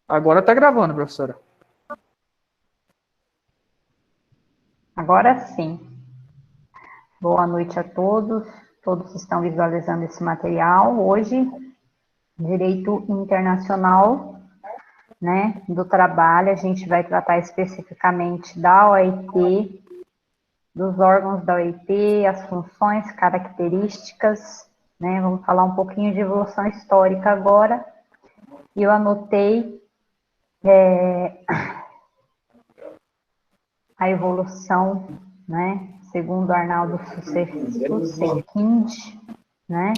Agora está gravando, professora. Agora sim. Boa noite a todos. Todos estão visualizando esse material. Hoje, Direito Internacional, né, do Trabalho. A gente vai tratar especificamente da OIT, dos órgãos da OIT, as funções, características, né? Vamos falar um pouquinho de evolução histórica agora. E eu anotei a evolução, né, segundo Arnaldo Susekind, né,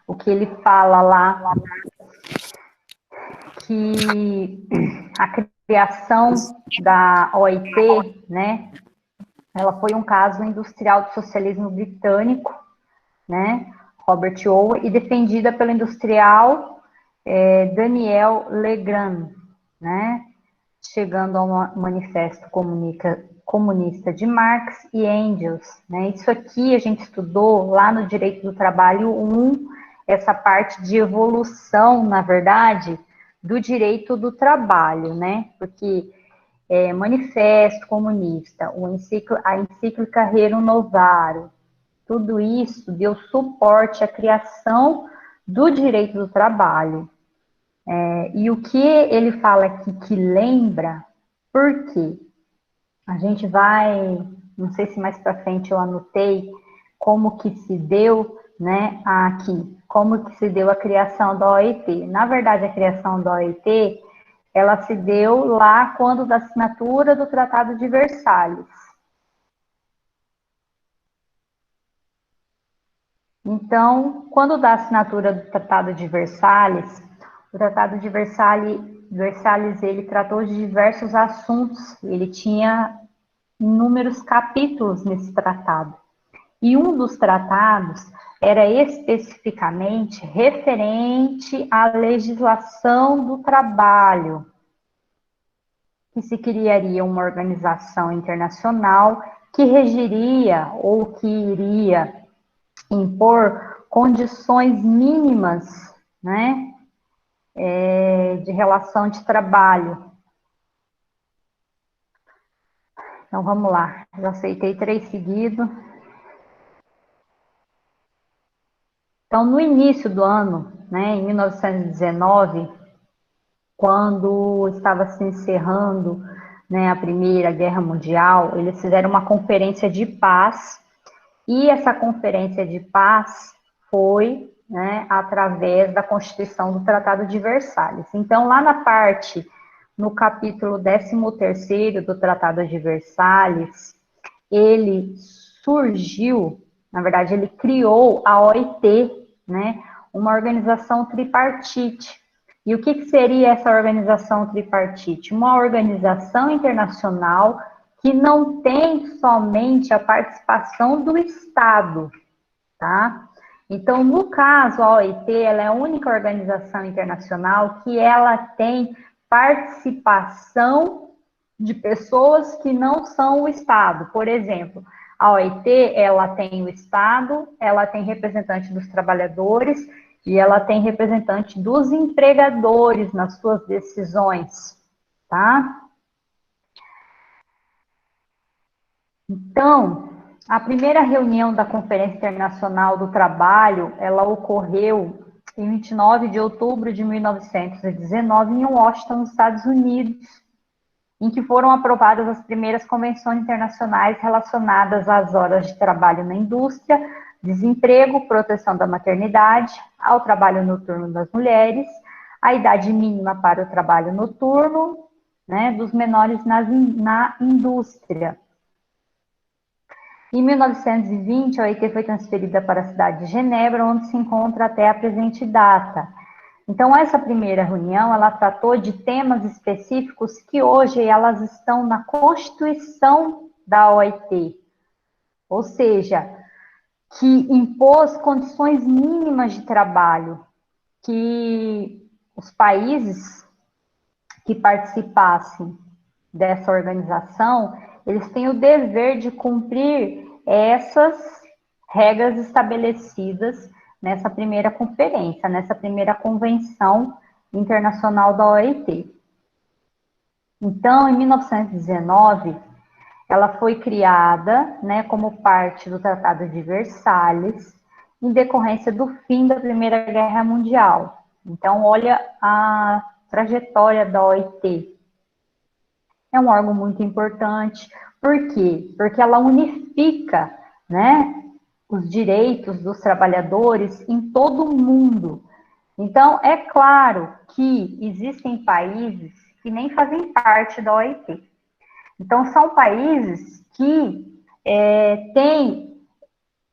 o que ele fala lá, que a criação da OIT, né, ela foi um caso industrial do socialismo britânico, né, Robert Owen, e defendida pelo industrial Daniel Legrand, né, chegando ao manifesto comunista de Marx e Engels, né? Isso aqui a gente estudou lá no Direito do Trabalho 1, essa parte de evolução, na verdade, do direito do trabalho, né? Porque manifesto comunista, a encíclica Rerum Novarum, tudo isso deu suporte à criação do direito do trabalho. E o que ele fala aqui que lembra, por quê? A gente vai, não sei se mais para frente eu anotei como que se deu, né, aqui, como que se deu a criação da OIT. Na verdade, a criação da OIT, ela se deu lá quando da assinatura do Tratado de Versalhes. Então, quando da assinatura do Tratado de Versalhes, o Tratado de Versalhes ele tratou de diversos assuntos, ele tinha inúmeros capítulos nesse tratado. E um dos tratados era especificamente referente à legislação do trabalho, que se criaria uma organização internacional que regiria ou que iria impor condições mínimas, né, de relação de trabalho. Então vamos lá, já aceitei 3 seguidos. Então, no início do ano, né, em 1919, quando estava se encerrando, né, a Primeira Guerra Mundial, eles fizeram uma conferência de paz, e essa conferência de paz foi, né, através da Constituição do Tratado de Versalhes. Então, lá na parte, no capítulo 13º do Tratado de Versalhes, ele surgiu, na verdade, ele criou a OIT, né, uma organização tripartite. E o que seria essa organização tripartite? Uma organização internacional que não tem somente a participação do Estado, tá? Então, no caso, a OIT, ela é a única organização internacional que ela tem participação de pessoas que não são o Estado. Por exemplo, a OIT, ela tem o Estado, ela tem representante dos trabalhadores e ela tem representante dos empregadores nas suas decisões, tá? Então, a primeira reunião da Conferência Internacional do Trabalho, ela ocorreu em 29 de outubro de 1919 em Washington, nos Estados Unidos, em que foram aprovadas as primeiras convenções internacionais relacionadas às horas de trabalho na indústria, desemprego, proteção da maternidade, ao trabalho noturno das mulheres, a idade mínima para o trabalho noturno, né, dos menores na indústria. Em 1920, a OIT foi transferida para a cidade de Genebra, onde se encontra até a presente data. Então, essa primeira reunião, ela tratou de temas específicos que hoje elas estão na Constituição da OIT, ou seja, que impôs condições mínimas de trabalho, que os países que participassem dessa organização, eles têm o dever de cumprir essas regras estabelecidas nessa primeira conferência, nessa primeira convenção internacional da OIT. Então, em 1919, ela foi criada, né, como parte do Tratado de Versalhes, em decorrência do fim da Primeira Guerra Mundial. Então, olha a trajetória da OIT. É um órgão muito importante. Por quê? Porque ela unifica, né, os direitos dos trabalhadores em todo o mundo. Então, é claro que existem países que nem fazem parte da OIT. Então, são países que têm,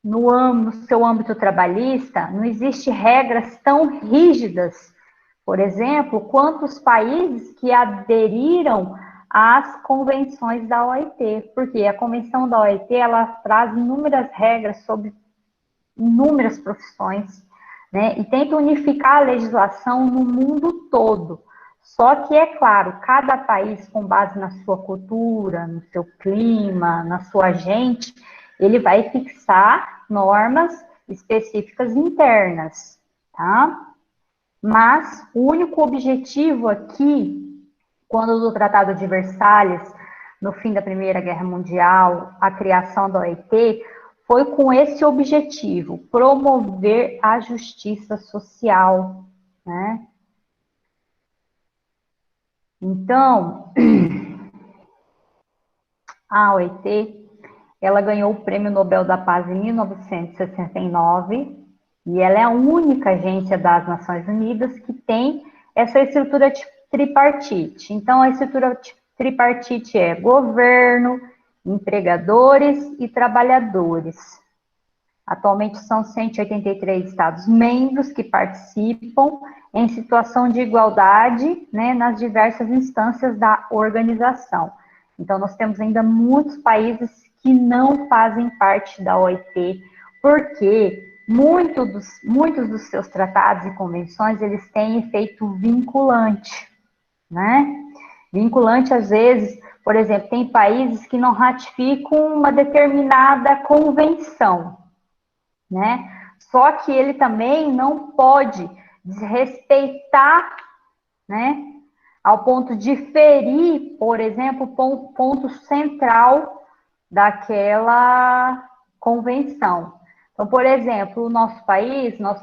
no seu âmbito trabalhista, não existe regras tão rígidas, por exemplo, quanto os países que aderiram às convenções da OIT, porque a convenção da OIT, ela traz inúmeras regras sobre inúmeras profissões, né, e tenta unificar a legislação no mundo todo. Só que, é claro, cada país, com base na sua cultura, no seu clima, na sua gente, ele vai fixar normas específicas internas, tá? Mas o único objetivo aqui, quando do Tratado de Versalhes, no fim da Primeira Guerra Mundial, a criação da OIT, foi com esse objetivo, promover a justiça social, né? Então, a OIT, ela ganhou o Prêmio Nobel da Paz em 1969 e ela é a única agência das Nações Unidas que tem essa estrutura tripartite. Então, a estrutura tripartite é governo, empregadores e trabalhadores. Atualmente são 183 Estados-membros que participam em situação de igualdade, né, nas diversas instâncias da organização. Então, nós temos ainda muitos países que não fazem parte da OIT, porque muitos dos seus tratados e convenções, eles têm efeito vinculante, né? Vinculante, às vezes, por exemplo, tem países que não ratificam uma determinada convenção, né? Só que ele também não pode desrespeitar, né, ao ponto de ferir, por exemplo, o ponto central daquela convenção. Então, por exemplo, o nosso país não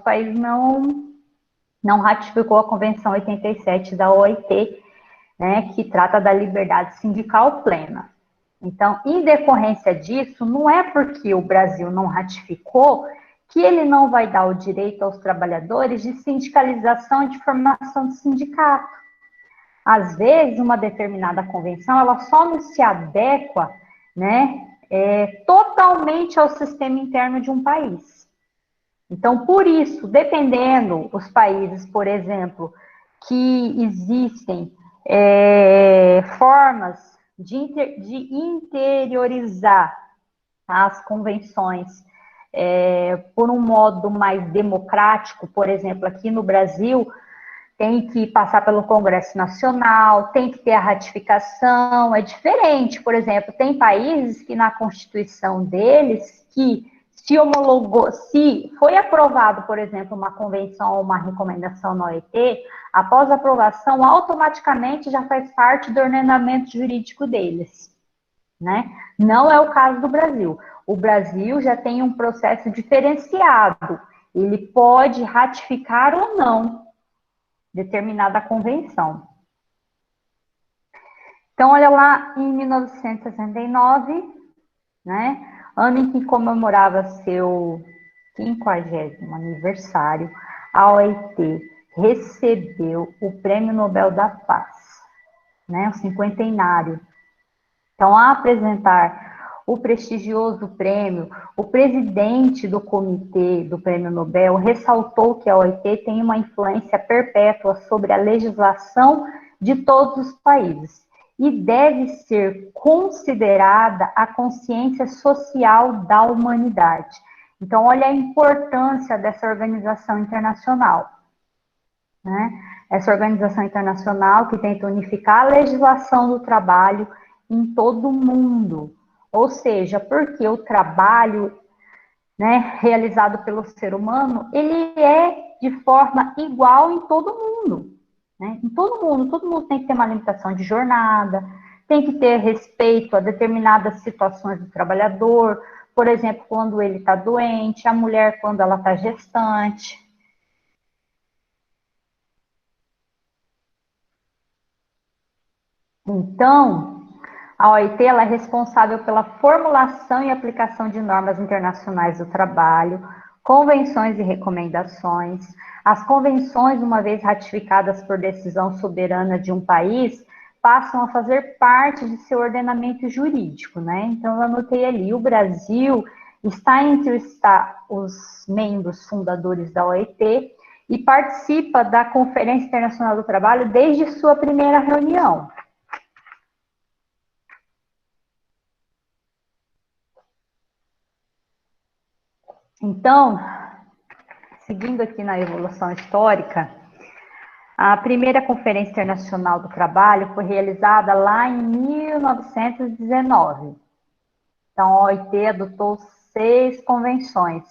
ratificou a Convenção 87 da OIT, né, que trata da liberdade sindical plena. Então, em decorrência disso, não é porque o Brasil não ratificou que ele não vai dar o direito aos trabalhadores de sindicalização e de formação de sindicato. Às vezes, uma determinada convenção, ela só não se adequa, né, totalmente ao sistema interno de um país. Então, por isso, dependendo os países, por exemplo, que existem formas de interiorizar as convenções por um modo mais democrático, por exemplo, aqui no Brasil, tem que passar pelo Congresso Nacional, tem que ter a ratificação, é diferente. Por exemplo, tem países que na Constituição deles, que se homologou, se foi aprovado, por exemplo, uma convenção ou uma recomendação na OIT, após a aprovação, automaticamente já faz parte do ordenamento jurídico deles, né? Não é o caso do Brasil. O Brasil já tem um processo diferenciado. Ele pode ratificar ou não determinada convenção. Então, olha lá, em 1969, né, ano em que comemorava seu 50º aniversário, a OIT recebeu o Prêmio Nobel da Paz, né, o cinquentenário. Então, a apresentar o prestigioso prêmio, o presidente do comitê do Prêmio Nobel ressaltou que a OIT tem uma influência perpétua sobre a legislação de todos os países e deve ser considerada a consciência social da humanidade. Então, olha a importância dessa organização internacional, né? Essa organização internacional que tenta unificar a legislação do trabalho em todo o mundo. Ou seja, porque o trabalho, né, realizado pelo ser humano, ele é de forma igual em todo mundo. né? Em todo mundo tem que ter uma limitação de jornada, tem que ter respeito a determinadas situações do trabalhador, por exemplo, quando ele está doente, a mulher quando ela está gestante. Então, a OIT ela é responsável pela formulação e aplicação de normas internacionais do trabalho, convenções e recomendações. As convenções, uma vez ratificadas por decisão soberana de um país, passam a fazer parte de seu ordenamento jurídico, né? Então, eu anotei ali, o Brasil está entre os membros fundadores da OIT e participa da Conferência Internacional do Trabalho desde sua primeira reunião. Então, seguindo aqui na evolução histórica, a primeira Conferência Internacional do Trabalho foi realizada lá em 1919. Então, a OIT adotou 6 convenções.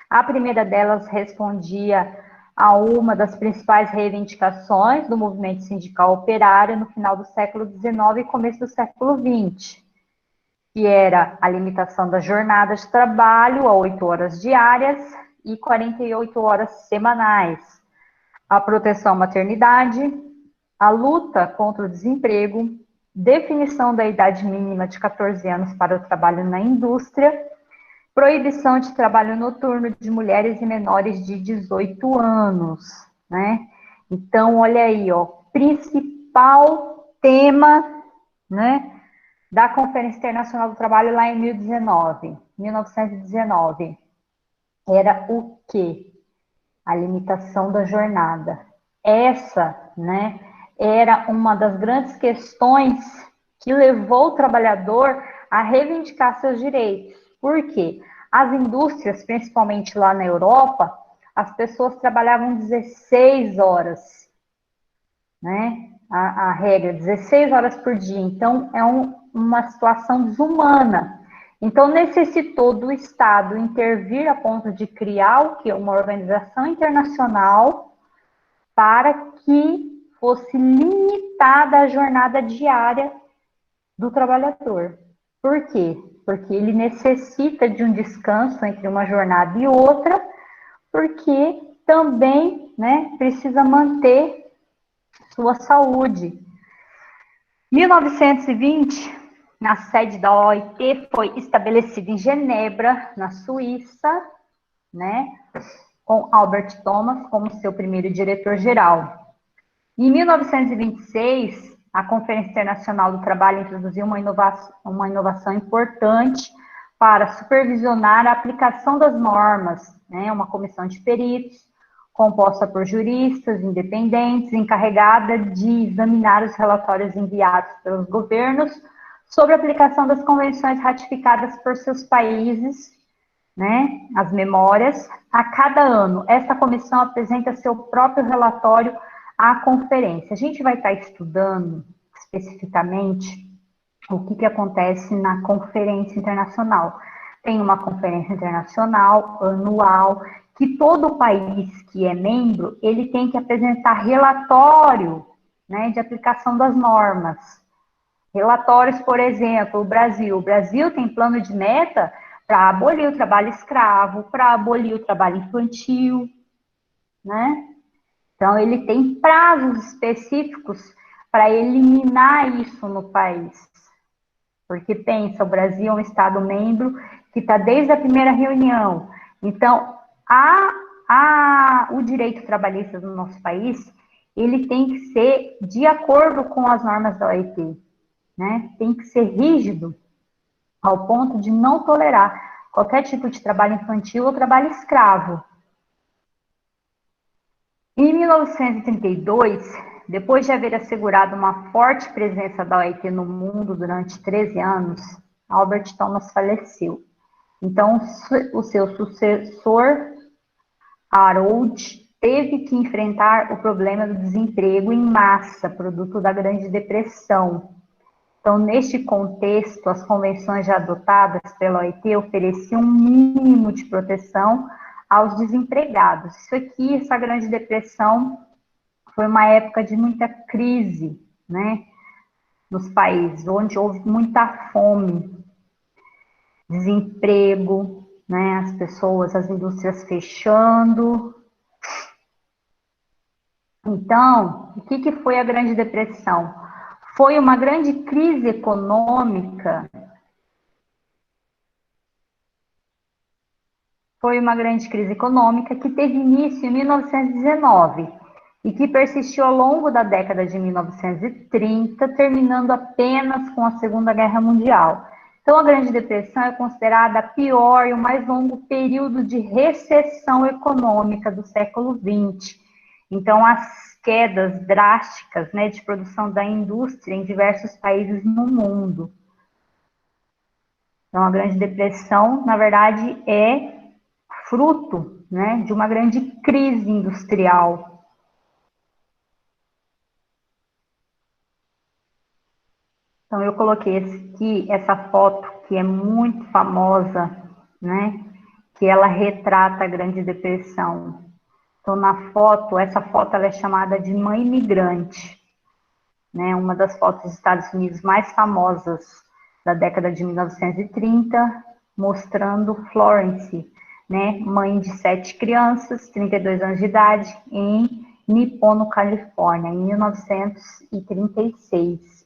A primeira delas respondia a uma das principais reivindicações do movimento sindical operário no final do século XIX e começo do século XX, que era a limitação da jornada de trabalho a 8 horas diárias e 48 horas semanais, a proteção à maternidade, a luta contra o desemprego, definição da idade mínima de 14 anos para o trabalho na indústria, proibição de trabalho noturno de mulheres e menores de 18 anos, né? Então, olha aí, ó, principal tema, né, da Conferência Internacional do Trabalho lá em 1919, era o quê? A limitação da jornada. Essa, né, era uma das grandes questões que levou o trabalhador a reivindicar seus direitos. Por quê? As indústrias, principalmente lá na Europa, as pessoas trabalhavam 16 horas, né? A regra, 16 horas por dia. Então, é uma situação desumana. Então, necessitou do Estado intervir a ponto de criar o que? Uma organização internacional para que fosse limitada a jornada diária do trabalhador. Por quê? Porque ele necessita de um descanso entre uma jornada e outra, porque também, né, precisa manter sua saúde. 1920, na sede da OIT, foi estabelecida em Genebra, na Suíça, né, com Albert Thomas como seu primeiro diretor-geral. Em 1926, a Conferência Internacional do Trabalho introduziu uma inovação importante para supervisionar a aplicação das normas, né, uma comissão de peritos, composta por juristas independentes, encarregada de examinar os relatórios enviados pelos governos sobre a aplicação das convenções ratificadas por seus países, né, as memórias. A cada ano, essa comissão apresenta seu próprio relatório à conferência. A gente vai estar estudando especificamente o que acontece na conferência internacional. Tem uma conferência internacional anual que todo país que é membro, ele tem que apresentar relatório, né, de aplicação das normas. Relatórios, por exemplo, o Brasil. O Brasil tem plano de meta para abolir o trabalho escravo, para abolir o trabalho infantil, né? Então, ele tem prazos específicos para eliminar isso no país. Porque pensa, o Brasil é um Estado membro que está desde a primeira reunião. Então, o direito trabalhista do nosso país, ele tem que ser de acordo com as normas da OIT, né? Tem que ser rígido ao ponto de não tolerar qualquer tipo de trabalho infantil ou trabalho escravo. Em 1932, depois de haver assegurado uma forte presença da OIT no mundo durante 13 anos, Albert Thomas faleceu. Então, o seu sucessor, Harold, teve que enfrentar o problema do desemprego em massa, produto da Grande Depressão. Então, neste contexto, as convenções já adotadas pela OIT ofereciam um mínimo de proteção aos desempregados. Isso aqui, essa Grande Depressão, foi uma época de muita crise, né, nos países, onde houve muita fome, desemprego, né, as pessoas, as indústrias fechando. Então, o que foi a Grande Depressão? Foi uma grande crise econômica. Foi uma grande crise econômica que teve início em 1919 e que persistiu ao longo da década de 1930, terminando apenas com a Segunda Guerra Mundial. Então, a Grande Depressão é considerada a pior e o mais longo período de recessão econômica do século XX. Então, as quedas drásticas, né, de produção da indústria em diversos países no mundo. Então, a Grande Depressão, na verdade, é fruto, né, de uma grande crise industrial. Então, eu coloquei aqui essa foto, que é muito famosa, né, que ela retrata a Grande Depressão. Então, na foto, essa foto ela é chamada de Mãe Migrante, né, uma das fotos dos Estados Unidos mais famosas da década de 1930, mostrando Florence, né, mãe de 7 crianças, 32 anos de idade, em Nipono, Califórnia, em 1936,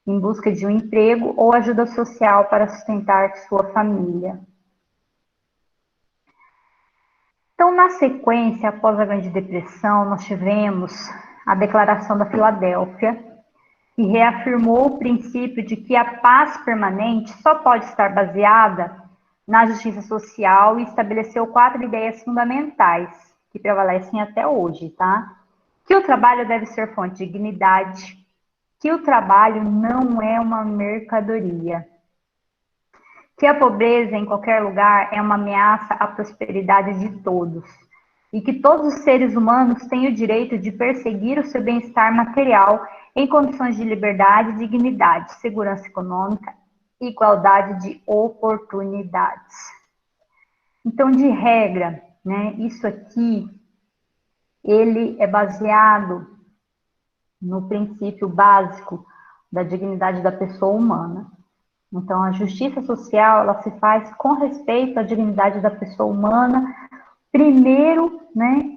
em busca de um emprego ou ajuda social para sustentar sua família. Então, na sequência, após a Grande Depressão, nós tivemos a Declaração da Filadélfia, que reafirmou o princípio de que a paz permanente só pode estar baseada na justiça social e estabeleceu 4 ideias fundamentais que prevalecem até hoje, tá? Que o trabalho deve ser fonte de dignidade, que o trabalho não é uma mercadoria, que a pobreza em qualquer lugar é uma ameaça à prosperidade de todos e que todos os seres humanos têm o direito de perseguir o seu bem-estar material em condições de liberdade, dignidade, segurança econômica e igualdade de oportunidades. Então, de regra, né, isso aqui, ele é baseado no princípio básico da dignidade da pessoa humana. Então, a justiça social, ela se faz com respeito à dignidade da pessoa humana, primeiro, né,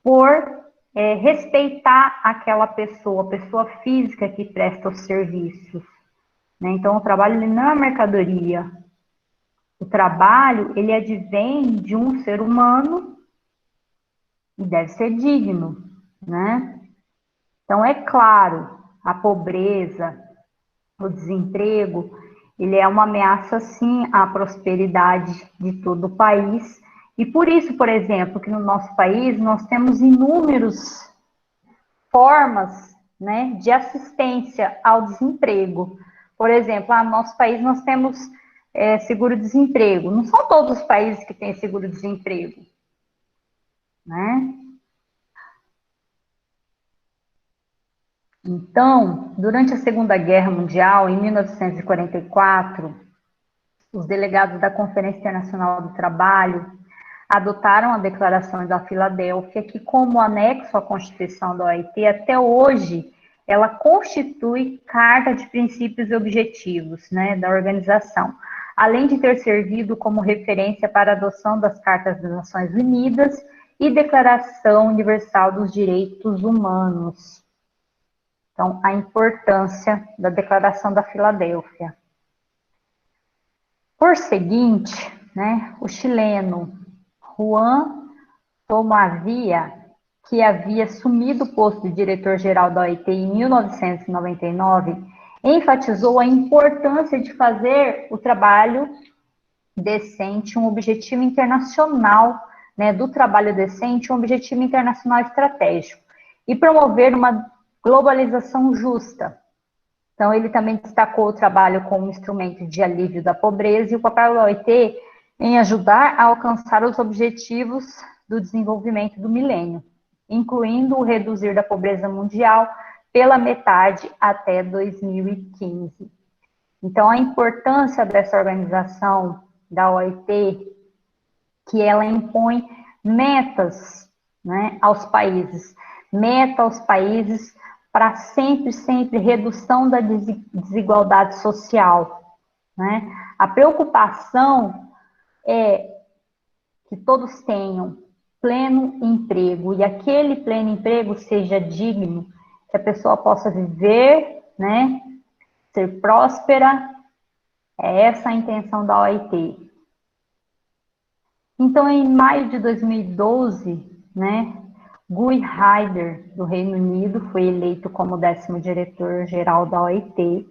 por respeitar aquela pessoa, a pessoa física que presta os serviços, né? Então, o trabalho ele não é mercadoria. O trabalho, ele advém de um ser humano e deve ser digno, né? Então, é claro, a pobreza, o desemprego, ele é uma ameaça, sim, à prosperidade de todo o país. E por isso, por exemplo, que no nosso país nós temos inúmeras formas, né, de assistência ao desemprego. Por exemplo, no nosso país nós temos seguro-desemprego. Não são todos os países que têm seguro-desemprego, né? Então, durante a Segunda Guerra Mundial, em 1944, os delegados da Conferência Internacional do Trabalho adotaram a Declaração da Filadélfia, que, como anexo à Constituição da OIT, até hoje, ela constitui carta de princípios e objetivos, né, da organização, além de ter servido como referência para a adoção das Cartas das Nações Unidas e Declaração Universal dos Direitos Humanos. Então, a importância da Declaração da Filadélfia. Por seguinte, né, o chileno Juan Tomarvia, que havia assumido o posto de diretor-geral da OIT em 1999, enfatizou a importância de fazer o trabalho decente um objetivo internacional, né, do trabalho decente um objetivo internacional estratégico e promover uma globalização justa. Então, ele também destacou o trabalho como instrumento de alívio da pobreza e o papel da OIT em ajudar a alcançar os objetivos do desenvolvimento do milênio, incluindo o reduzir da pobreza mundial pela metade até 2015. Então, a importância dessa organização da OIT, que ela impõe metas, né, aos países, meta aos países para sempre redução da desigualdade social, né? A preocupação é que todos tenham pleno emprego, e aquele pleno emprego seja digno, que a pessoa possa viver, né, ser próspera. É essa a intenção da OIT. Então, em maio de 2012, né, Guy Ryder, do Reino Unido, foi eleito como 10º diretor-geral da OIT.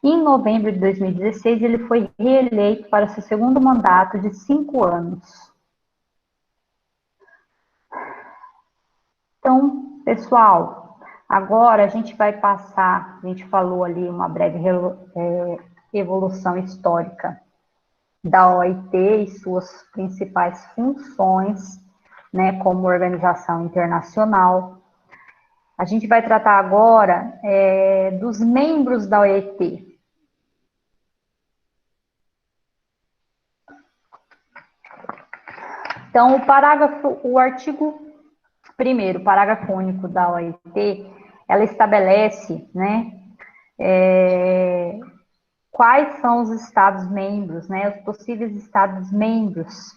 Em novembro de 2016, ele foi reeleito para seu segundo mandato de 5 anos. Então, pessoal, agora a gente vai passar, a gente falou ali uma breve evolução histórica da OIT e suas principais funções, né, como organização internacional. A gente vai tratar agora dos membros da OIT. Então, o artigo 1º, parágrafo único da OIT, ela estabelece, né, quais são os Estados-membros, né, os possíveis Estados-membros.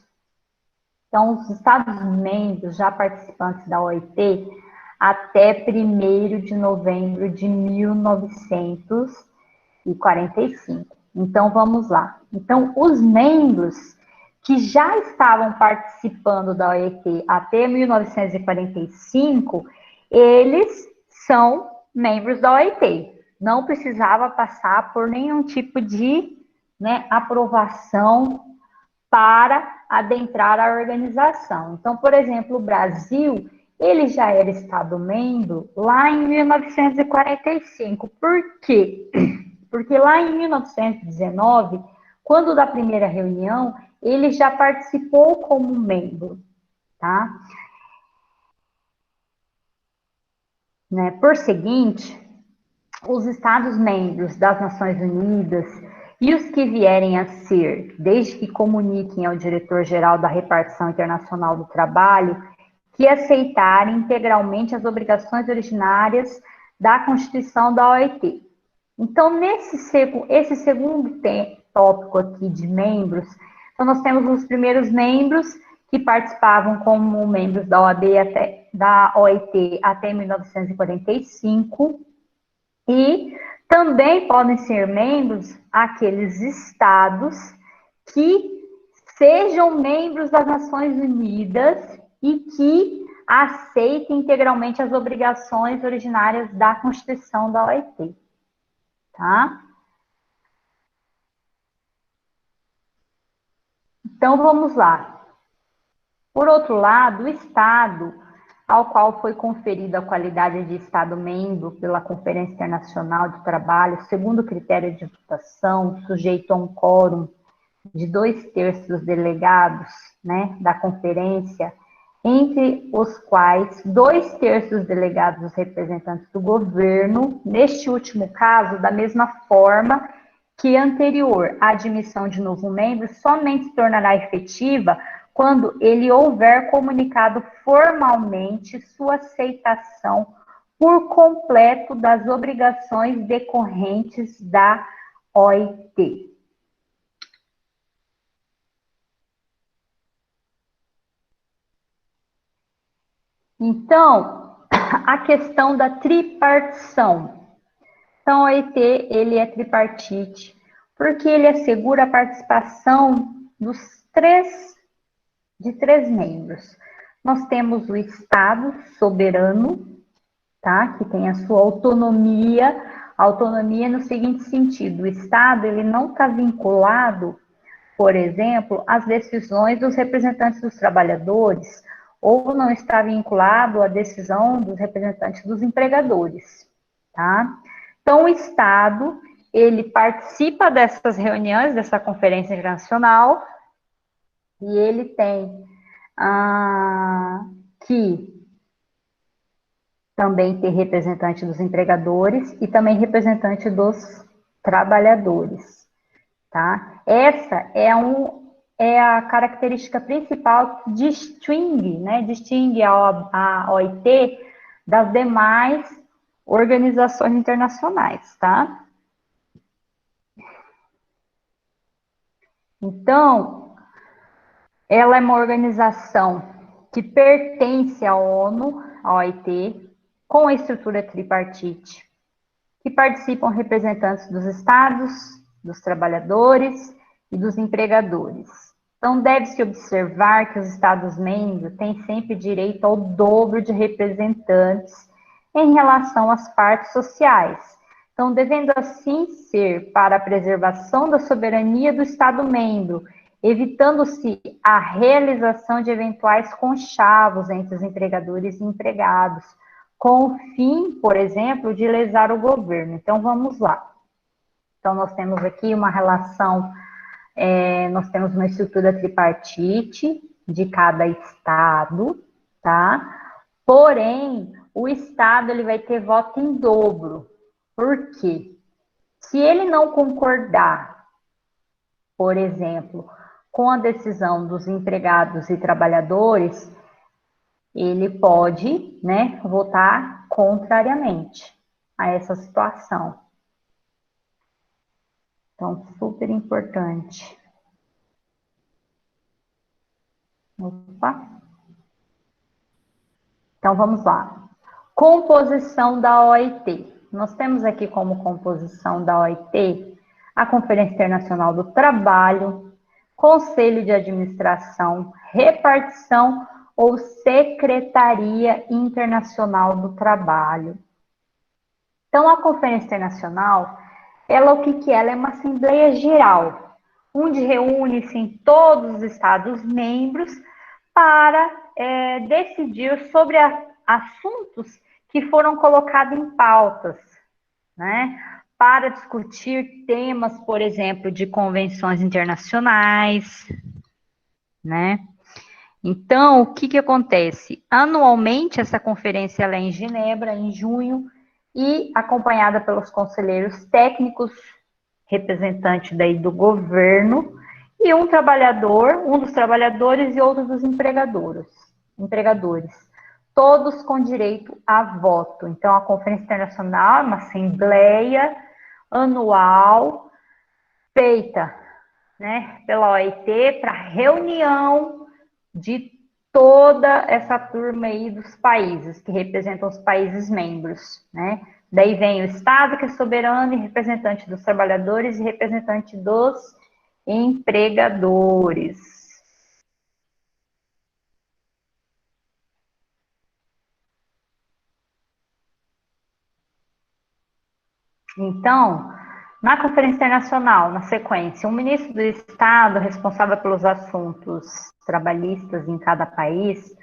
Então, os Estados-membros já participantes da OIT até 1º de novembro de 1945. Então, vamos lá. Então, os membros que já estavam participando da OIT até 1945, eles são membros da OIT. Não precisava passar por nenhum tipo de, né, aprovação para adentrar a organização. Então, por exemplo, o Brasil, ele já era Estado-membro lá em 1945. Por quê? Porque lá em 1919, quando da primeira reunião, ele já participou como membro, tá? Né? Por seguinte, os Estados-membros das Nações Unidas e os que vierem a ser, desde que comuniquem ao diretor-geral da Repartição Internacional do Trabalho, que aceitarem integralmente as obrigações originárias da Constituição da OIT. Então, esse segundo tópico aqui de membros, então nós temos os primeiros membros que participavam como membros da da OIT até 1945, e também podem ser membros aqueles estados que sejam membros das Nações Unidas e que aceitem integralmente as obrigações originárias da Constituição da OIT. Tá? Então, vamos lá. Por outro lado, o Estado ao qual foi conferida a qualidade de Estado-membro pela Conferência Internacional de Trabalho, segundo o critério de votação, sujeito a um quórum de 2/3 dos delegados, né, da conferência, entre os quais 2/3 dos delegados os representantes do governo, neste último caso, da mesma forma que anterior, a admissão de novo membro somente se tornará efetiva quando ele houver comunicado formalmente sua aceitação por completo das obrigações decorrentes da OIT. Então, a questão da tripartição. Então, o OIT, ele é tripartite, porque ele assegura a participação de três membros. Nós temos o Estado soberano, tá? Que tem a sua autonomia no seguinte sentido: o Estado, ele não está vinculado, por exemplo, às decisões dos representantes dos trabalhadores, ou não está vinculado à decisão dos representantes dos empregadores, tá? Então, o Estado, ele participa dessas reuniões, dessa conferência internacional, e ele tem que também ter representante dos empregadores e também representante dos trabalhadores, tá? Essa é a característica principal que distingue, né, a OIT das demais organizações internacionais, tá? Então, ela é uma organização que pertence à ONU, à OIT, com a estrutura tripartite, que participam representantes dos estados, dos trabalhadores e dos empregadores. Então, deve-se observar que os estados-membros têm sempre direito ao dobro de representantes em relação às partes sociais. Então, devendo assim ser para a preservação da soberania do Estado-membro, evitando-se a realização de eventuais conchavos entre os empregadores e empregados, com o fim, por exemplo, de lesar o governo. Então, vamos lá. Então, nós temos aqui uma relação, nós temos uma estrutura tripartite de cada estado, tá? Porém, o estado ele vai ter voto em dobro. Por quê? Se ele não concordar, por exemplo, com a decisão dos empregados e trabalhadores, ele pode, né, votar contrariamente a essa situação. Então, super importante. Opa. Então, vamos lá. Composição da OIT. Nós temos aqui como composição da OIT a Conferência Internacional do Trabalho, Conselho de Administração, Repartição ou Secretaria Internacional do Trabalho. Então, a Conferência Internacional, ela o que é? Ela é uma Assembleia Geral, onde reúne-se todos os Estados-membros para decidir sobre assuntos que foram colocados em pautas, né? Para discutir temas, por exemplo, de convenções internacionais, né? Então, o que acontece? Anualmente, essa conferência ela é em Genebra, em junho, e acompanhada pelos conselheiros técnicos, representante daí do governo, e um dos trabalhadores e outro dos empregadores, todos com direito a voto. Então, a Conferência Internacional é uma assembleia anual feita, né, pela OIT para reunião de toda essa turma aí dos países, que representam os países membros, né? Daí vem o Estado, que é soberano, e representante dos trabalhadores e representante dos empregadores. Então, na Conferência Internacional, na sequência, um ministro do Estado responsável pelos assuntos trabalhistas em cada país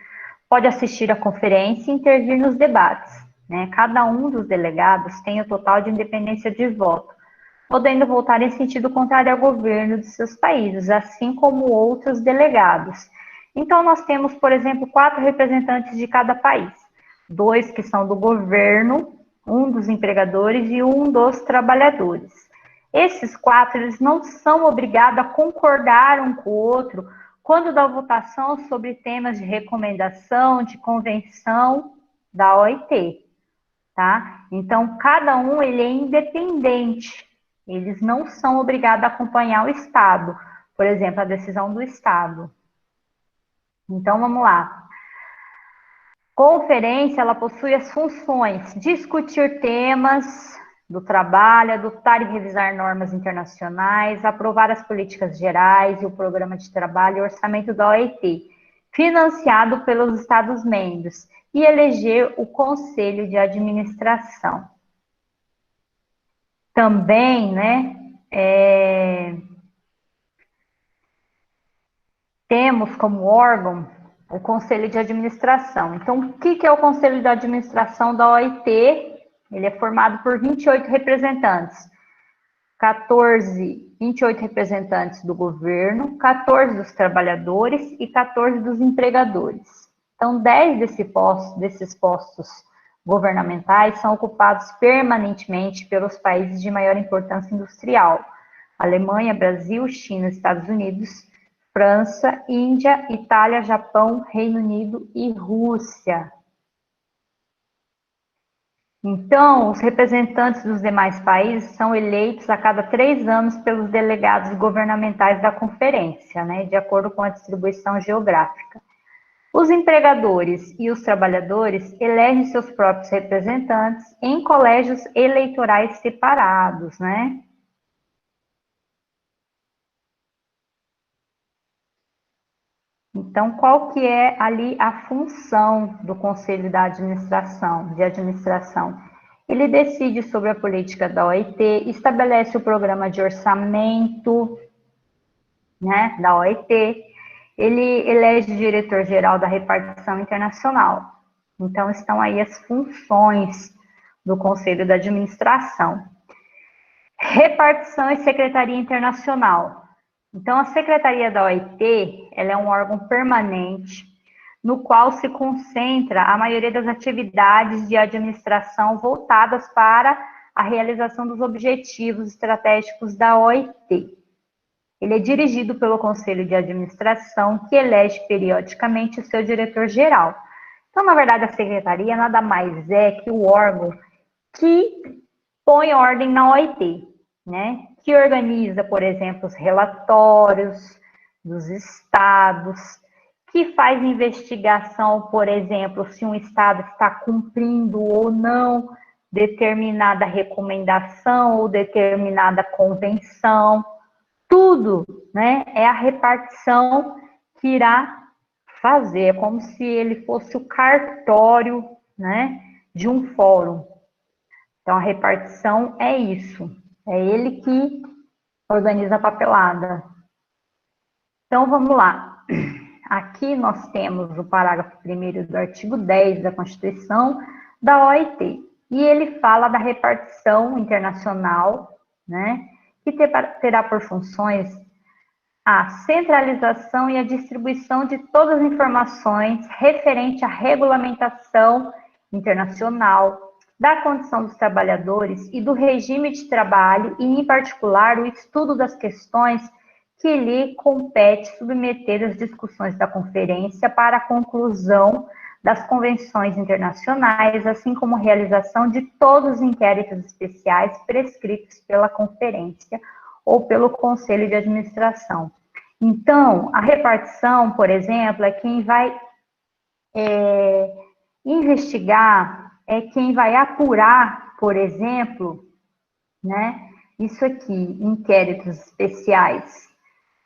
pode assistir à conferência e intervir nos debates, né? Cada um dos delegados tem o total de independência de voto, podendo votar em sentido contrário ao governo de seus países, assim como outros delegados. Então, nós temos, por exemplo, 4 representantes de cada país, 2 que são do governo, um dos empregadores e um dos trabalhadores. Esses 4, eles não são obrigados a concordar um com o outro quando da votação sobre temas de recomendação, de convenção da OIT, tá? Então, cada um, ele é independente, eles não são obrigados a acompanhar o Estado, por exemplo, a decisão do Estado. Então, vamos lá. Conferência, ela possui as funções: discutir temas do trabalho, adotar e revisar normas internacionais, aprovar as políticas gerais e o programa de trabalho e orçamento da OIT, financiado pelos Estados-membros, e eleger o Conselho de Administração. Também, né, temos como órgão o Conselho de Administração. Então, o que é o Conselho de Administração da OIT? Ele é formado por 28 representantes, 28 representantes do governo, 14 dos trabalhadores e 14 dos empregadores. Então, 10 desses postos governamentais são ocupados permanentemente pelos países de maior importância industrial: Alemanha, Brasil, China, Estados Unidos, França, Índia, Itália, Japão, Reino Unido e Rússia. Então, os representantes dos demais países são eleitos a cada 3 anos pelos delegados governamentais da conferência, né, de acordo com a distribuição geográfica. Os empregadores e os trabalhadores elegem seus próprios representantes em colégios eleitorais separados, né? Então, qual que é ali a função do Conselho de Administração? Ele decide sobre a política da OIT, estabelece o programa de orçamento, né, da OIT, ele elege o diretor-geral da repartição internacional. Então, estão aí as funções do Conselho da Administração. Repartição e Secretaria Internacional. Então, a Secretaria da OIT, ela é um órgão permanente no qual se concentra a maioria das atividades de administração voltadas para a realização dos objetivos estratégicos da OIT. Ele é dirigido pelo Conselho de Administração, que elege periodicamente o seu diretor-geral. Então, na verdade, a Secretaria nada mais é que o órgão que põe ordem na OIT, né? Que organiza, por exemplo, os relatórios dos estados, que faz investigação, por exemplo, se um estado está cumprindo ou não determinada recomendação ou determinada convenção. Tudo, né, é a repartição que irá fazer, é como se ele fosse o cartório, né, de um fórum. Então, a repartição é isso, é ele que organiza a papelada. Então, vamos lá. Aqui nós temos o parágrafo 1º do artigo 10 da Constituição da OIT, e ele fala da repartição internacional, né, que terá por funções a centralização e a distribuição de todas as informações referente à regulamentação internacional, da condição dos trabalhadores e do regime de trabalho, e, em particular, o estudo das questões que lhe compete submeter às discussões da conferência para a conclusão das convenções internacionais, assim como realização de todos os inquéritos especiais prescritos pela conferência ou pelo Conselho de Administração. Então, a repartição, por exemplo, é quem vai investigar, é quem vai apurar, por exemplo, né, isso aqui, inquéritos especiais.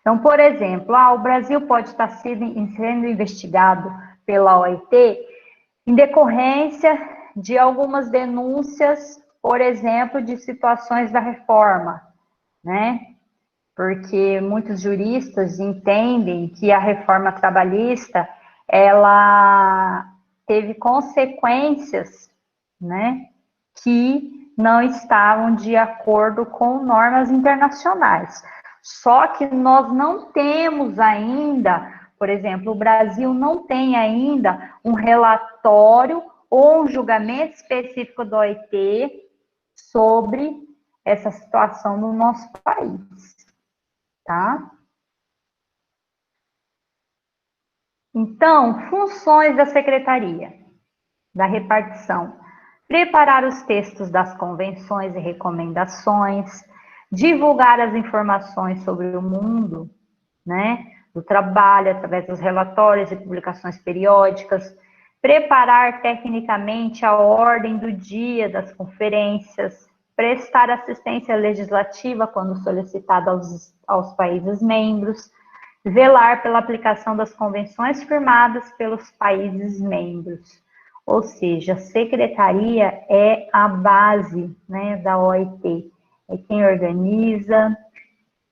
Então, por exemplo, o Brasil pode estar sendo investigado pela OIT em decorrência de algumas denúncias, por exemplo, de situações da reforma, né? Porque muitos juristas entendem que a reforma trabalhista, ela teve consequências, né, que não estavam de acordo com normas internacionais. Só que nós não temos ainda, por exemplo, o Brasil não tem ainda um relatório ou um julgamento específico do OIT sobre essa situação no nosso país, tá? Então, funções da secretaria, da repartição: preparar os textos das convenções e recomendações, divulgar as informações sobre o mundo, né, do trabalho através dos relatórios e publicações periódicas, preparar tecnicamente a ordem do dia das conferências, prestar assistência legislativa quando solicitada aos países membros, velar pela aplicação das convenções firmadas pelos países membros. Ou seja, a secretaria é a base, né, da OIT. É quem organiza,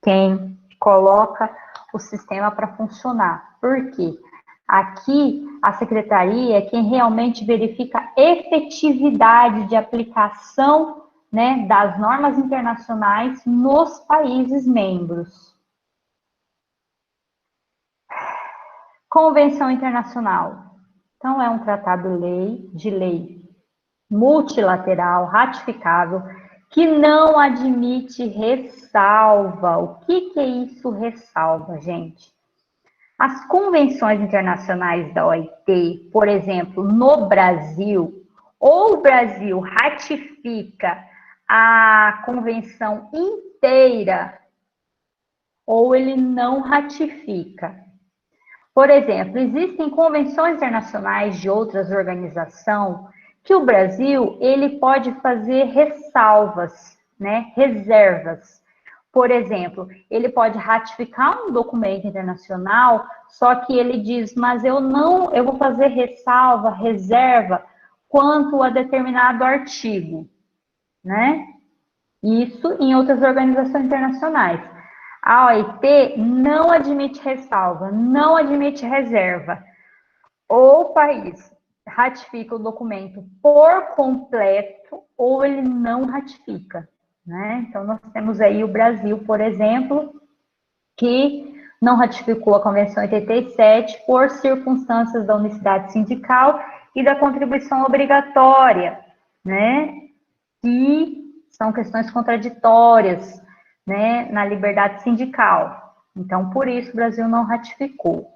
quem coloca o sistema para funcionar. Por quê? Aqui, a secretaria é quem realmente verifica a efetividade de aplicação, né, das normas internacionais nos países membros. Convenção internacional. Então, é um tratado de lei multilateral, ratificável, que não admite ressalva. O que é isso, ressalva, gente? As convenções internacionais da OIT, por exemplo, no Brasil, ou o Brasil ratifica a convenção inteira, ou ele não ratifica. Por exemplo, existem convenções internacionais de outras organizações que o Brasil ele pode fazer ressalvas, né, reservas. Por exemplo, ele pode ratificar um documento internacional, só que ele diz, mas eu vou fazer ressalva, reserva quanto a determinado artigo, né? Isso em outras organizações internacionais. A OIT não admite ressalva, não admite reserva. Ou o país ratifica o documento por completo, ou ele não ratifica, né? Então, nós temos aí o Brasil, por exemplo, que não ratificou a Convenção 87 por circunstâncias da unicidade sindical e da contribuição obrigatória, né? Que são questões contraditórias, né, na liberdade sindical. Então, por isso, o Brasil não ratificou.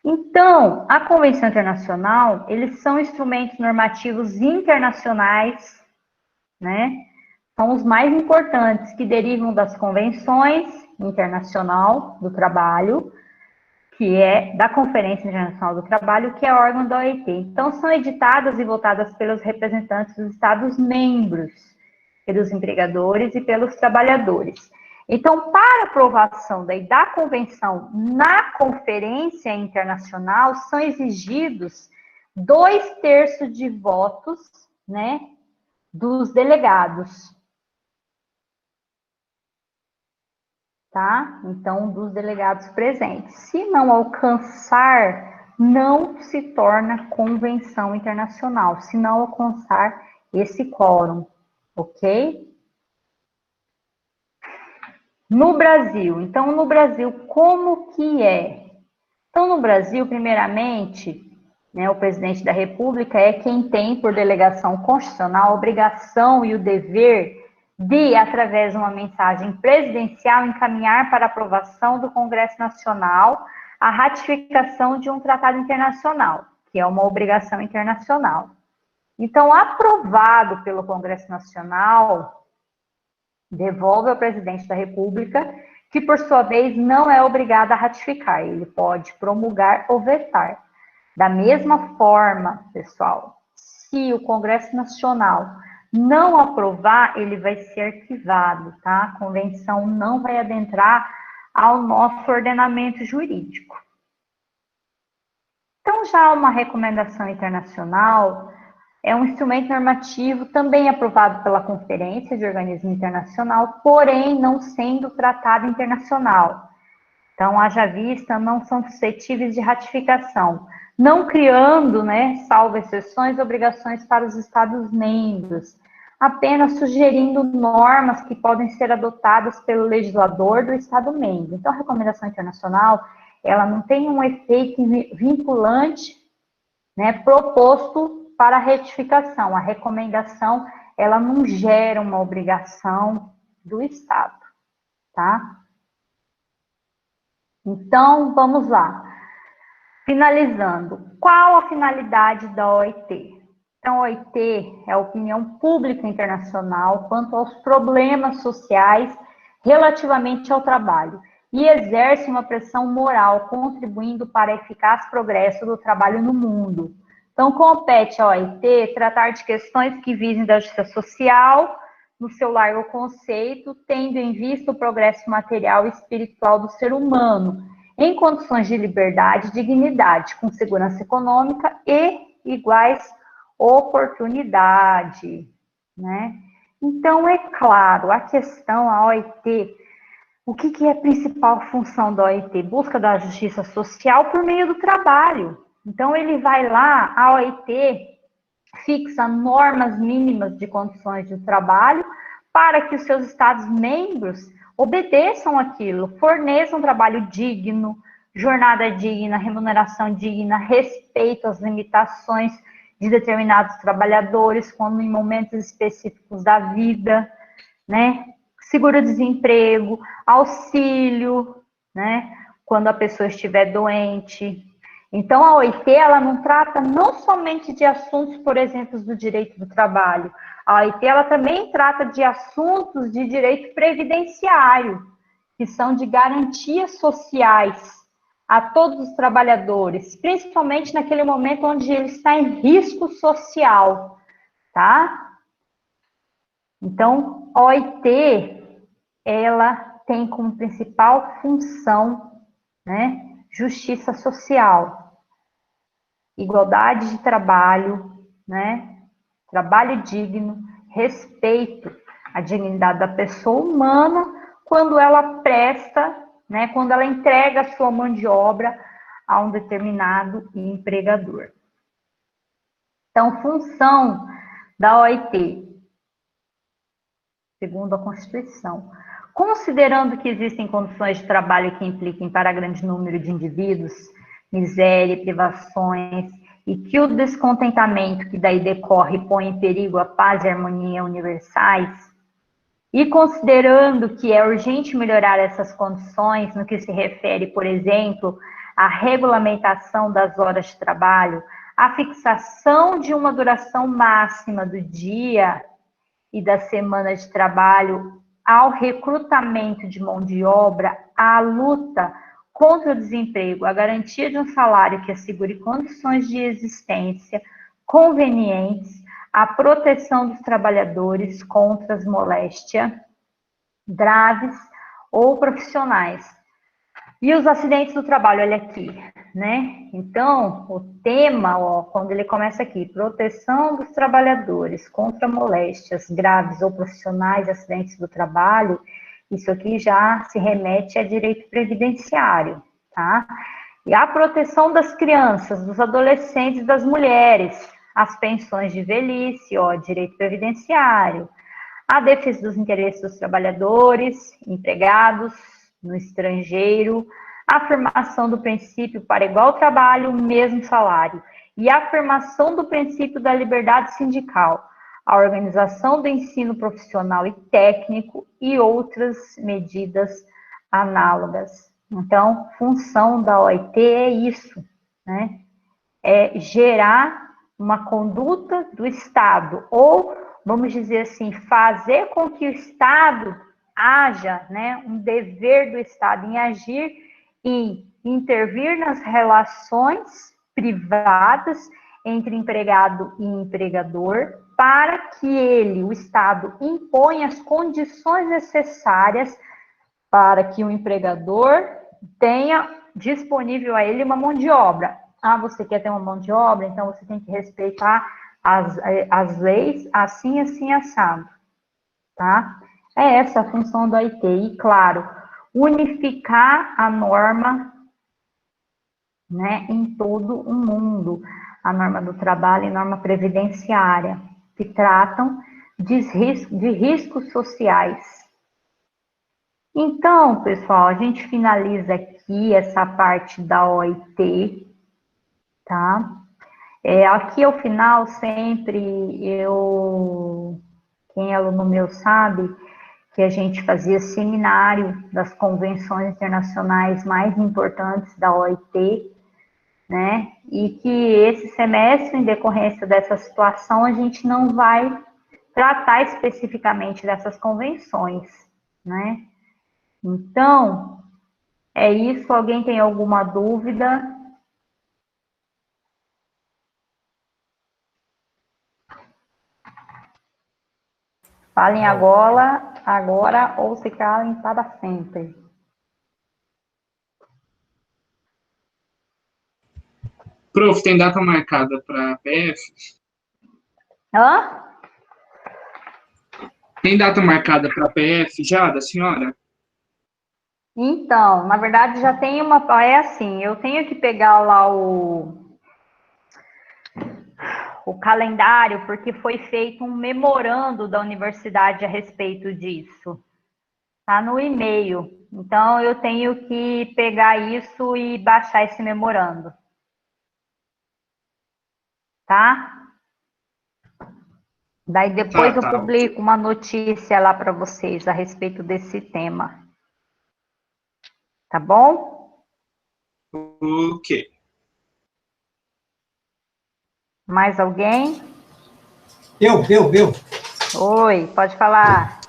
Então, a Convenção Internacional, eles são instrumentos normativos internacionais, né? São os mais importantes que derivam das convenções internacional do trabalho, que é da Conferência Internacional do Trabalho, que é órgão da OIT. Então, são editadas e votadas pelos representantes dos Estados-membros, pelos empregadores e pelos trabalhadores. Então, para aprovação da convenção na Conferência Internacional, são exigidos 2/3 de votos, né, dos delegados. Tá? Então, dos delegados presentes. Se não alcançar, não se torna convenção internacional, se não alcançar esse quórum, ok? No Brasil, então, no Brasil, como que é? Então, no Brasil, primeiramente, né, o presidente da República é quem tem, por delegação constitucional, a obrigação e o dever de, através de uma mensagem presidencial, encaminhar para aprovação do Congresso Nacional a ratificação de um tratado internacional, que é uma obrigação internacional. Então, aprovado pelo Congresso Nacional, devolve ao presidente da República, que, por sua vez, não é obrigado a ratificar, ele pode promulgar ou vetar. Da mesma forma, pessoal, se o Congresso Nacional não aprovar, ele vai ser arquivado, tá? A convenção não vai adentrar ao nosso ordenamento jurídico. Então, já uma recomendação internacional é um instrumento normativo também aprovado pela Conferência de Organismo Internacional, porém não sendo tratado internacional. Então, haja vista, não são suscetíveis de ratificação, não criando, né, salvo exceções, obrigações para os Estados-membros, apenas sugerindo normas que podem ser adotadas pelo legislador do Estado-membro. Então, a recomendação internacional, ela não tem um efeito vinculante, né, proposto para a retificação. A recomendação, ela não gera uma obrigação do Estado, tá? Então, vamos lá. Finalizando, qual a finalidade da OIT? Então, a OIT é a opinião pública internacional quanto aos problemas sociais relativamente ao trabalho e exerce uma pressão moral, contribuindo para o eficaz progresso do trabalho no mundo. Então, compete à OIT tratar de questões que visem da justiça social, no seu largo conceito, tendo em vista o progresso material e espiritual do ser humano, em condições de liberdade e dignidade, com segurança econômica e iguais oportunidade, né? Então, é claro, a questão, a OIT, o que é a principal função da OIT? Busca da justiça social por meio do trabalho. Então, ele vai lá, a OIT fixa normas mínimas de condições de trabalho para que os seus Estados-membros obedeçam aquilo, forneçam trabalho digno, jornada digna, remuneração digna, respeito às limitações de determinados trabalhadores, como em momentos específicos da vida, né? Seguro-desemprego, auxílio, né? Quando a pessoa estiver doente. Então, a OIT, ela não trata não somente de assuntos, por exemplo, do direito do trabalho. A OIT, ela também trata de assuntos de direito previdenciário, que são de garantias sociais a todos os trabalhadores, principalmente naquele momento onde ele está em risco social, tá? Então, a OIT, ela tem como principal função, né, justiça social, igualdade de trabalho, né, trabalho digno, respeito à dignidade da pessoa humana quando ela presta, né, quando ela entrega a sua mão de obra a um determinado empregador. Então, função da OIT, segundo a Constituição, considerando que existem condições de trabalho que impliquem para grande número de indivíduos, miséria e privações, e que o descontentamento que daí decorre põe em perigo a paz e a harmonia universais, e considerando que é urgente melhorar essas condições no que se refere, por exemplo, à regulamentação das horas de trabalho, à fixação de uma duração máxima do dia e da semana de trabalho, ao recrutamento de mão de obra, à luta contra o desemprego, a garantia de um salário que assegure condições de existência convenientes, a proteção dos trabalhadores contra as moléstias graves ou profissionais. E os acidentes do trabalho, olha aqui, né? Então, o tema, ó, quando ele começa aqui, proteção dos trabalhadores contra moléstias graves ou profissionais, acidentes do trabalho, isso aqui já se remete a direito previdenciário, tá? E a proteção das crianças, dos adolescentes e das mulheres, as pensões de velhice, ó, direito previdenciário, a defesa dos interesses dos trabalhadores, empregados no estrangeiro, a afirmação do princípio para igual trabalho, mesmo salário, e a afirmação do princípio da liberdade sindical, a organização do ensino profissional e técnico e outras medidas análogas. Então, função da OIT é isso, né? É gerar uma conduta do Estado, ou, vamos dizer assim, fazer com que o Estado haja, né, um dever do Estado em agir e intervir nas relações privadas entre empregado e empregador, para que ele, o Estado, imponha as condições necessárias para que o empregador tenha disponível a ele uma mão de obra. Ah, você quer ter uma mão de obra? Então você tem que respeitar as leis assim, assim, assado, tá? É essa a função do OIT. E, claro, unificar a norma, né, em todo o mundo, a norma do trabalho e norma previdenciária, que tratam de riscos sociais. Então, pessoal, a gente finaliza aqui essa parte da OIT, tá? Aqui ao final, sempre, quem é aluno meu sabe, que a gente fazia seminário das convenções internacionais mais importantes da OIT, né? E que esse semestre, em decorrência dessa situação, a gente não vai tratar especificamente dessas convenções, né? Então, é isso. Alguém tem alguma dúvida? Falem agora ou se calem para sempre. Prof, tem data marcada para a PF? Hã? Tem data marcada para a PF já, da senhora? Então, na verdade, já tem uma. É assim, eu tenho que pegar lá o calendário, porque foi feito um memorando da universidade a respeito disso. Tá no e-mail. Então, eu tenho que pegar isso e baixar esse memorando. Tá? Daí depois eu Ok. publico uma notícia lá para vocês a respeito desse tema. Tá bom? Ok. Mais alguém? Eu. Oi, pode falar.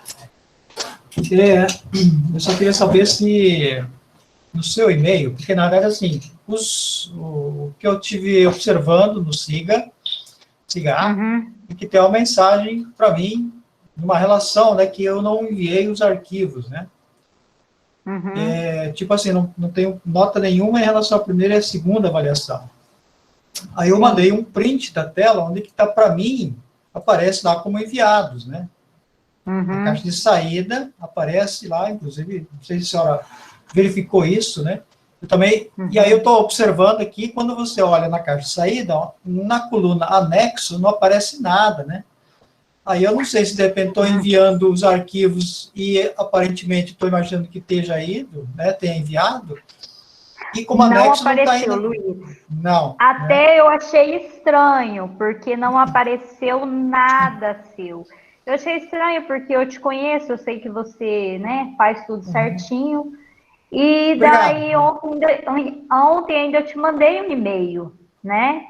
Eu só queria saber se no seu e-mail, porque na verdade, assim, o que eu tive observando no Siga e que tem uma mensagem para mim, numa relação, né, que eu não enviei os arquivos, né? Tipo assim, não tenho nota nenhuma em relação à primeira e à segunda avaliação. Aí eu mandei um print da tela, onde que está para mim, aparece lá como enviados, né? Na caixa de saída, aparece lá, inclusive, não sei se a senhora verificou isso, né? Eu também, e aí eu estou observando aqui, quando você olha na caixa de saída, ó, na coluna anexo, não aparece nada, né? Aí eu não sei se de repente estou enviando os arquivos e aparentemente estou imaginando que esteja ido, né? Tenha enviado. E como anexo não está indo. Luiz. Não. Até eu achei estranho, porque não apareceu nada seu. Eu achei estranho porque eu te conheço, eu sei que você, né, faz tudo certinho. E daí ontem ainda eu te mandei um e-mail, né?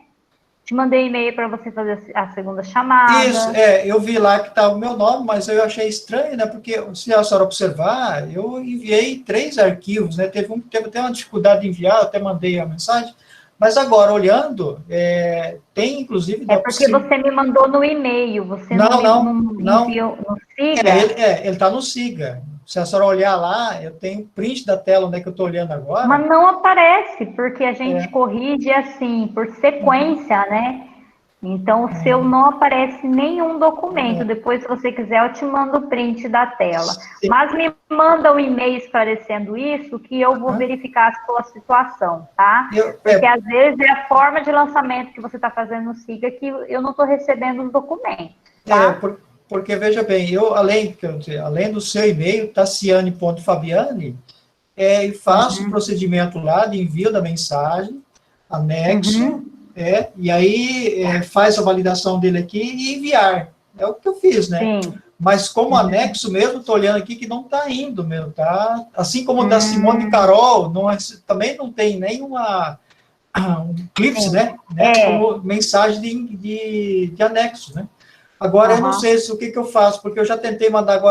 Te mandei e-mail para você fazer a segunda chamada. Isso, eu vi lá que estava o meu nome, mas eu achei estranho, né? Porque, se a senhora observar, eu enviei 3 arquivos, né? Teve até uma dificuldade de enviar, eu até mandei a mensagem, mas agora, olhando, tem, inclusive... É porque você me mandou no e-mail, você não enviou no Siga? Ele está no Siga. Se a senhora olhar lá, eu tenho print da tela onde é que eu estou olhando agora. Mas não aparece, porque a gente corrige assim, por sequência, né? Então, o seu não aparece nenhum documento. Depois, se você quiser, eu te mando o print da tela. Sim. Mas me manda um e-mail esclarecendo isso, que eu vou verificar a sua situação, tá? Porque, às vezes, é a forma de lançamento que você está fazendo no Siga que eu não estou recebendo os documentos, tá? Porque, veja bem, além do seu e-mail, tassiane.fabiane, faço o procedimento lá de envio da mensagem, anexo, e aí faz a validação dele aqui e enviar. É o que eu fiz, né? Sim. Mas como anexo mesmo, estou olhando aqui que não está indo mesmo, tá? Assim como o da Simone Carol, também não tem nenhuma um clips, né? Como mensagem de anexo, né? Agora, eu não sei o que eu faço, porque eu já tentei mandar agora